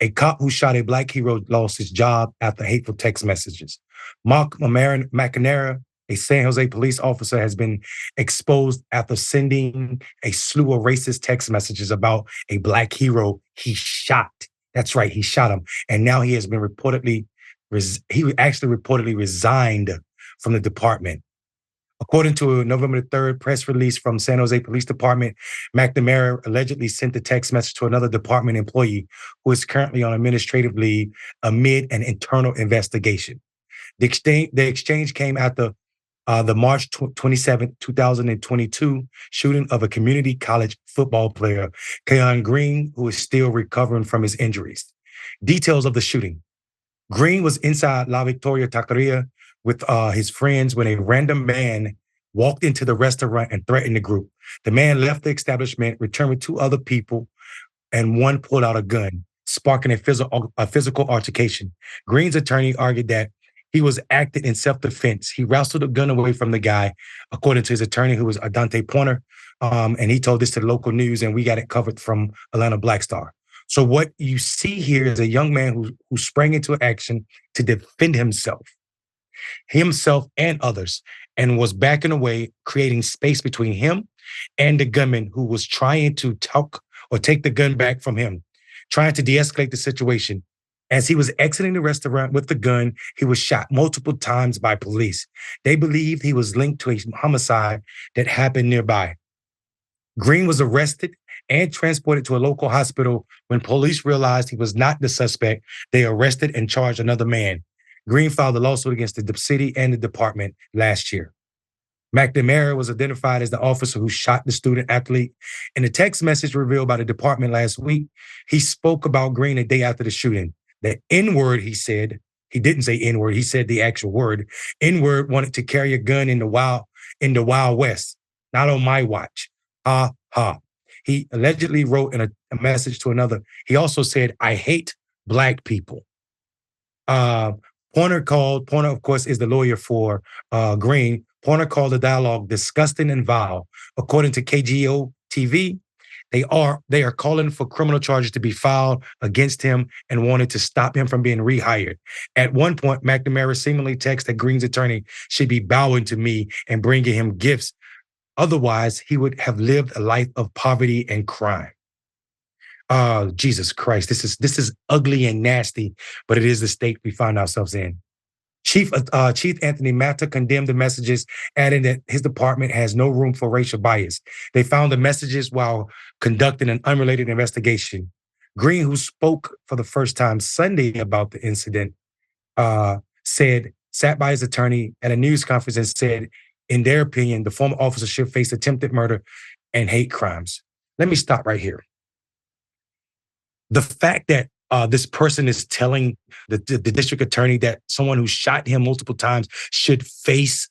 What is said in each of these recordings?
A cop who shot a black hero lost his job after hateful text messages. Mark McNamara, a San Jose police officer, has been exposed after sending a slew of racist text messages about a black hero he shot. That's right, he shot him. And now he has been reportedly resigned from the department. According to a November 3rd press release from San Jose Police Department, McNamara allegedly sent the text message to another department employee who is currently on administrative leave amid an internal investigation. The exchange came after the March 27, 2022 shooting of a community college football player, Keon Green, who is still recovering from his injuries. Details of the shooting. Green was inside La Victoria Taqueria with his friends when a random man walked into the restaurant and threatened the group. The man left the establishment, returned with two other people, and one pulled out a gun, sparking a physical altercation. Green's attorney argued that he was acting in self-defense. He wrestled a gun away from the guy, according to his attorney, who was Adante Pointer, and he told this to the local news, and we got it covered from Atlanta Black Star. So what you see here is a young man who sprang into action to defend himself and others, and was backing away, creating space between him and the gunman who was trying to talk or take the gun back from him, trying to de-escalate the situation. As he was exiting the restaurant with the gun, he was shot multiple times by police. They believed he was linked to a homicide that happened nearby. Green was arrested and transported to a local hospital. When police realized he was not the suspect, they arrested and charged another man. Green filed a lawsuit against the city and the department last year. McNamara was identified as the officer who shot the student athlete. In a text message revealed by the department last week, he spoke about Green a day after the shooting. The N-word, he said, he didn't say N-word, he said the actual word. N-word wanted to carry a gun in the Wild West, not on my watch. Ha, ha. He allegedly wrote in a message to another. He also said, I hate black people. Pointer, of course, is the lawyer for Green. Pointer called the dialogue disgusting and vile. According to KGO TV, they are calling for criminal charges to be filed against him and wanted to stop him from being rehired. At one point, McNamara seemingly texted that Green's attorney should be bowing to me and bringing him gifts. Otherwise, he would have lived a life of poverty and crime. Jesus Christ, this is ugly and nasty, but it is the state we find ourselves in. Chief Anthony Mata condemned the messages, adding that his department has no room for racial bias. They found the messages while conducting an unrelated investigation. Green, who spoke for the first time Sunday about the incident, sat by his attorney at a news conference and said, in their opinion, the former officer should face attempted murder and hate crimes. Let me stop right here. The fact that this person is telling the district attorney that someone who shot him multiple times should face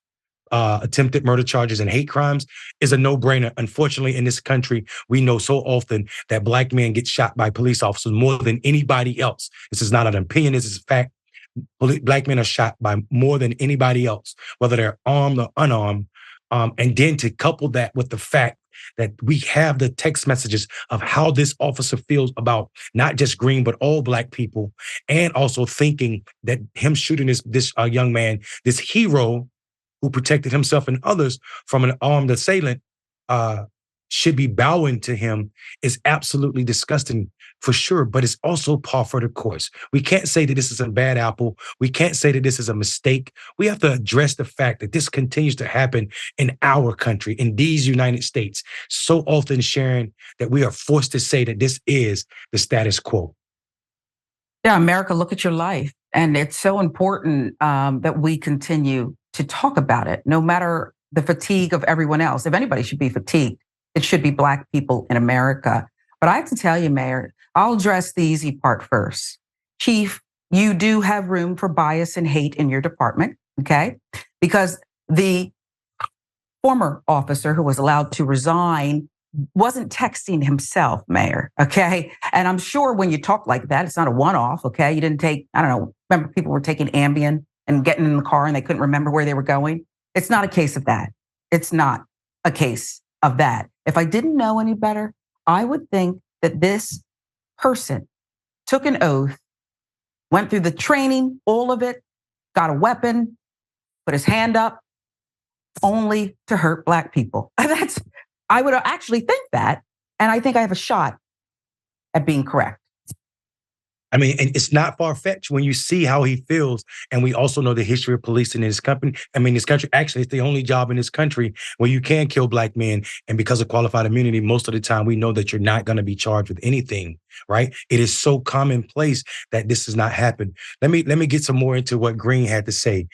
attempted murder charges and hate crimes is a no-brainer. Unfortunately, in this country, we know so often that black men get shot by police officers more than anybody else. This is not an opinion, this is a fact. Black men are shot by more than anybody else, whether they're armed or unarmed. And then to couple that with the fact that we have the text messages of how this officer feels about not just Green, but all black people, and also thinking that him shooting this young man, this hero who protected himself and others from an armed assailant, should be bowing to him is absolutely disgusting for sure, but it's also par for the course. We can't say that this is a bad apple. We can't say that this is a mistake. We have to address the fact that this continues to happen in our country, in these United States, so often, Sharon, that we are forced to say that this is the status quo. Yeah, America, look at your life. And it's so important that we continue to talk about it, no matter the fatigue of everyone else. If anybody should be fatigued, it should be Black people in America. But I have to tell you, Mayor, I'll address the easy part first. Chief, you do have room for bias and hate in your department, okay? Because the former officer who was allowed to resign wasn't texting himself, Mayor, okay? And I'm sure when you talk like that, it's not a one-off, okay? You didn't take, I don't know, remember people were taking Ambien and getting in the car and they couldn't remember where they were going? It's not a case of that. It's not a case of that. If I didn't know any better, I would think that this person took an oath, went through the training, all of it, got a weapon, put his hand up, only to hurt Black people. I would actually think that, and I think I have a shot at being correct. I mean, and it's not far-fetched when you see how he feels. And we also know the history of policing in this company. I mean, this country, actually, it's the only job in this country where you can kill Black men. And because of qualified immunity, most of the time we know that you're not going to be charged with anything, right? It is so commonplace that this does not happen. Let me get some more into what Green had to say.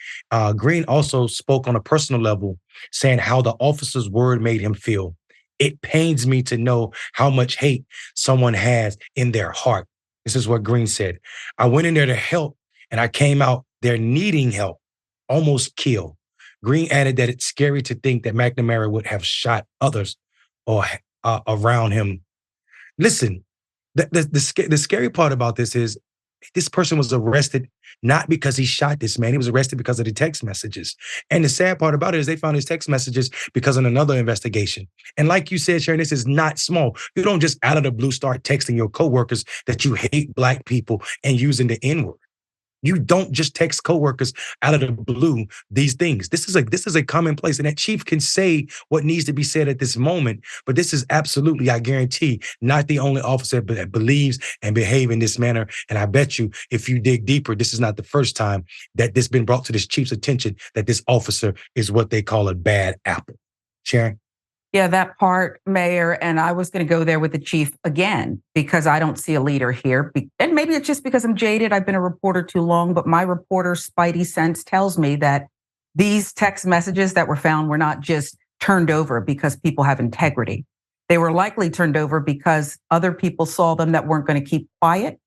Green also spoke on a personal level, saying how the officer's word made him feel. It pains me to know how much hate someone has in their heart. This is what Green said. I went in there to help and I came out there needing help, almost killed. Green added that it's scary to think that McNamara would have shot others or around him. Listen, the scary part about this is this person was arrested not because he shot this man. He was arrested because of the text messages. And the sad part about it is they found his text messages because of another investigation. And like you said, Sharon, this is not small. You don't just out of the blue start texting your coworkers that you hate Black people and using the N-word. You don't just text coworkers out of the blue these things. This is a commonplace, and that chief can say what needs to be said at this moment. But this is absolutely, I guarantee, not the only officer that believes and behave in this manner. And I bet you, if you dig deeper, this is not the first time that this been brought to this chief's attention that this officer is what they call a bad apple. Sharon? Yeah, that part, Mayor, and I was going to go there with the chief again because I don't see a leader here. And maybe it's just because I'm jaded. I've been a reporter too long, but my reporter spidey sense tells me that these text messages that were found were not just turned over because people have integrity. They were likely turned over because other people saw them that weren't going to keep quiet.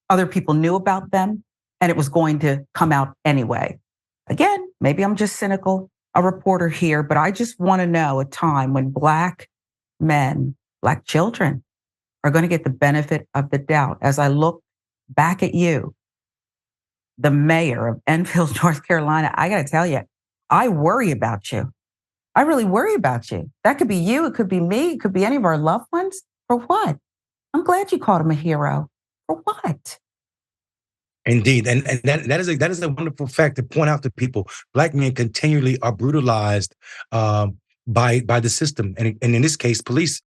Other people knew about them, and it was going to come out anyway. Again, maybe I'm just cynical. A reporter here, but I just want to know a time when Black men, Black children are going to get the benefit of the doubt. As I look back at you, the mayor of Enfield, North Carolina, I got to tell you, I worry about you. I really worry about you. That could be you. It could be me. It could be any of our loved ones. For what? I'm glad you called him a hero. For what? Indeed, and that is a wonderful fact to point out to people. Black men continually are brutalized by the system, and in this case, police.